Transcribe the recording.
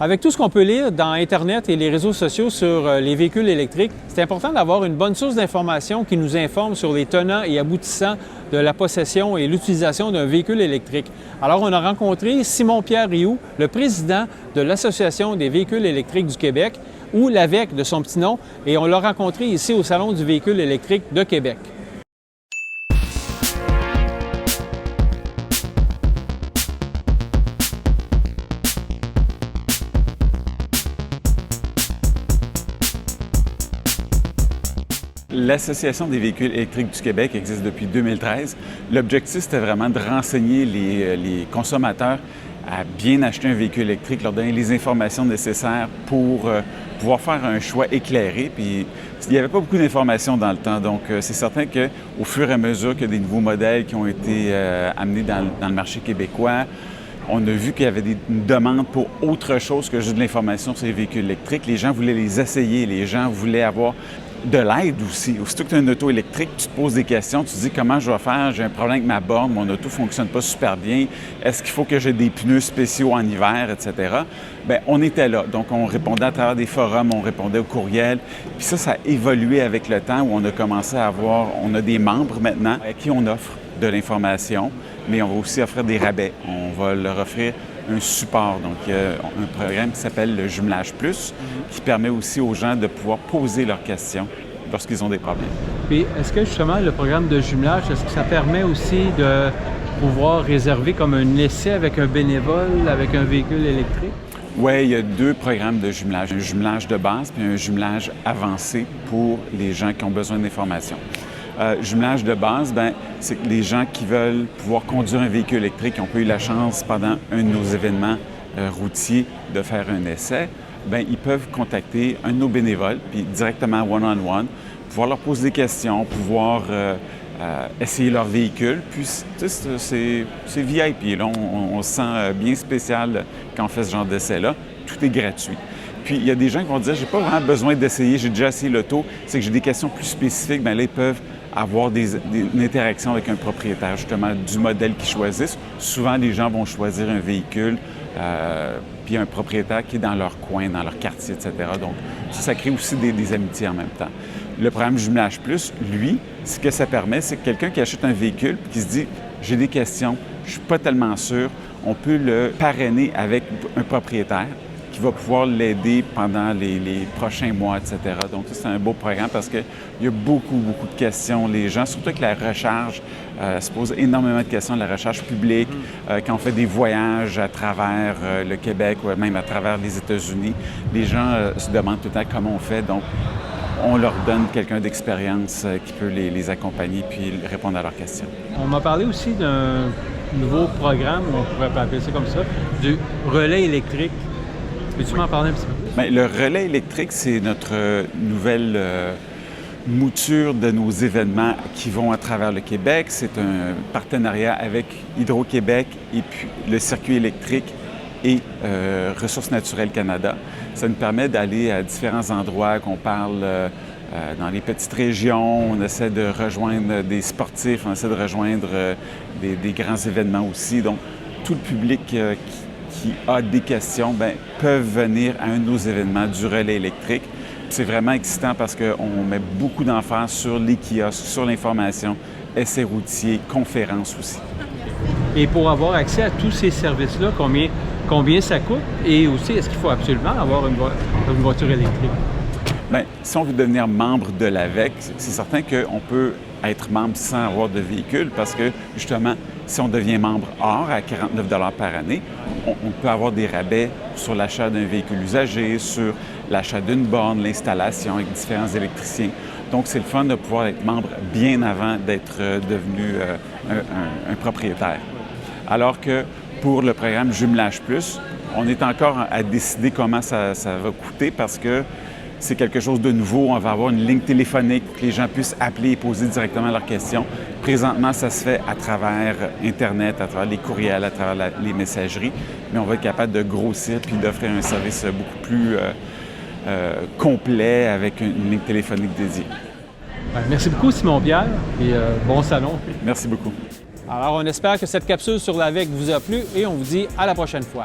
Avec tout ce qu'on peut lire dans Internet et les réseaux sociaux sur les véhicules électriques, c'est important d'avoir une bonne source d'information qui nous informe sur les tenants et aboutissants de la possession et l'utilisation d'un véhicule électrique. Alors, on a rencontré Simon-Pierre Rioux, le président de l'Association des véhicules électriques du Québec, ou l'AVEQ de son petit nom, et on l'a rencontré ici au Salon du véhicule électrique de Québec. L'Association des véhicules électriques du Québec existe depuis 2013. L'objectif, c'était vraiment de renseigner les consommateurs à bien acheter un véhicule électrique, leur donner les informations nécessaires pour pouvoir faire un choix éclairé. Puis, il n'y avait pas beaucoup d'informations dans le temps, donc c'est certain qu'au fur et à mesure qu'il y a des nouveaux modèles qui ont été amenés dans le marché québécois, on a vu qu'il y avait une demande pour autre chose que juste de l'information sur les véhicules électriques. Les gens voulaient les essayer, les gens voulaient avoir de l'aide aussi. Aussitôt que tu as une auto électrique, tu te poses des questions, tu te dis comment je vais faire, j'ai un problème avec ma borne, mon auto ne fonctionne pas super bien, est-ce qu'il faut que j'ai des pneus spéciaux en hiver, etc. Bien, on était là. Donc, on répondait à travers des forums, on répondait aux courriels. Puis ça a évolué avec le temps où on a commencé à avoir, on a des membres maintenant à qui on offre de l'information, mais on va aussi offrir des rabais. On va leur offrir un support. Donc, il y a un programme qui s'appelle le Jumelage Plus, qui permet aussi aux gens de pouvoir poser leurs questions lorsqu'ils ont des problèmes. Puis, est-ce que justement le programme de jumelage, est-ce que ça permet aussi de pouvoir réserver comme un essai avec un bénévole, avec un véhicule électrique? Oui, il y a deux programmes de jumelage. Un jumelage de base puis un jumelage avancé pour les gens qui ont besoin d'informations. Jumelage de base, bien, c'est que les gens qui veulent pouvoir conduire un véhicule électrique, qui ont pas eu la chance pendant un de nos événements routiers de faire un essai, bien, ils peuvent contacter un de nos bénévoles, puis directement one-on-one, pouvoir leur poser des questions, pouvoir essayer leur véhicule. Puis, tu sais, c'est VIP. Là, on se sent bien spécial quand on fait ce genre d'essai-là. Tout est gratuit. Puis, il y a des gens qui vont dire, j'ai pas vraiment besoin d'essayer, j'ai déjà essayé l'auto, c'est que j'ai des questions plus spécifiques. Bien là, ils peuvent avoir une interaction avec un propriétaire, justement, du modèle qu'ils choisissent. Souvent, les gens vont choisir un véhicule, puis un propriétaire qui est dans leur coin, dans leur quartier, etc. Donc, ça crée aussi des amitiés en même temps. Le programme Jumelage Plus, lui, ce que ça permet, c'est que quelqu'un qui achète un véhicule puis qui se dit « j'ai des questions, je ne suis pas tellement sûr », on peut le parrainer avec un propriétaire qui va pouvoir l'aider pendant les prochains mois, etc. Donc, ça, c'est un beau programme parce qu'il y a beaucoup de questions. Les gens, surtout que la recharge, se posent énormément de questions, la recharge publique, quand on fait des voyages à travers le Québec ou même à travers les États-Unis, les gens se demandent tout le temps comment on fait. Donc, on leur donne quelqu'un d'expérience qui peut les accompagner puis répondre à leurs questions. On m'a parlé aussi d'un nouveau programme, on pourrait appeler ça comme ça, du relais électrique. Peux-tu m'en parler un petit peu plus? Bien, le relais électrique, c'est notre nouvelle mouture de nos événements qui vont à travers le Québec. C'est un partenariat avec Hydro-Québec et puis le circuit électrique et Ressources naturelles Canada. Ça nous permet d'aller à différents endroits, qu'on parle dans les petites régions, on essaie de rejoindre des sportifs, on essaie de rejoindre des grands événements aussi. Donc, tout le public qui a des questions, bien, peuvent venir à un de nos événements du relais électrique. C'est vraiment excitant parce qu'on met beaucoup d'emphase sur les kiosques, sur l'information, essais routiers, conférences aussi. Et pour avoir accès à tous ces services-là, combien ça coûte? Et aussi, est-ce qu'il faut absolument avoir une voiture électrique? Bien, si on veut devenir membre de l'AVEQ, c'est certain qu'on peut être membre sans avoir de véhicule parce que, justement, si on devient membre hors à 49 $ par année, on peut avoir des rabais sur l'achat d'un véhicule usagé, sur l'achat d'une borne, l'installation avec différents électriciens. Donc, c'est le fun de pouvoir être membre bien avant d'être devenu un propriétaire. Alors que pour le programme Jumelage Plus, on est encore à décider comment ça va coûter parce que c'est quelque chose de nouveau. On va avoir une ligne téléphonique pour que les gens puissent appeler et poser directement leurs questions. Présentement, ça se fait à travers Internet, à travers les courriels, à travers les messageries, mais on va être capable de grossir puis d'offrir un service beaucoup plus complet avec une ligne téléphonique dédiée. Merci beaucoup, Simon-Pierre, et bon salon. Merci beaucoup. Alors, on espère que cette capsule sur l'AVEQ vous a plu et on vous dit à la prochaine fois.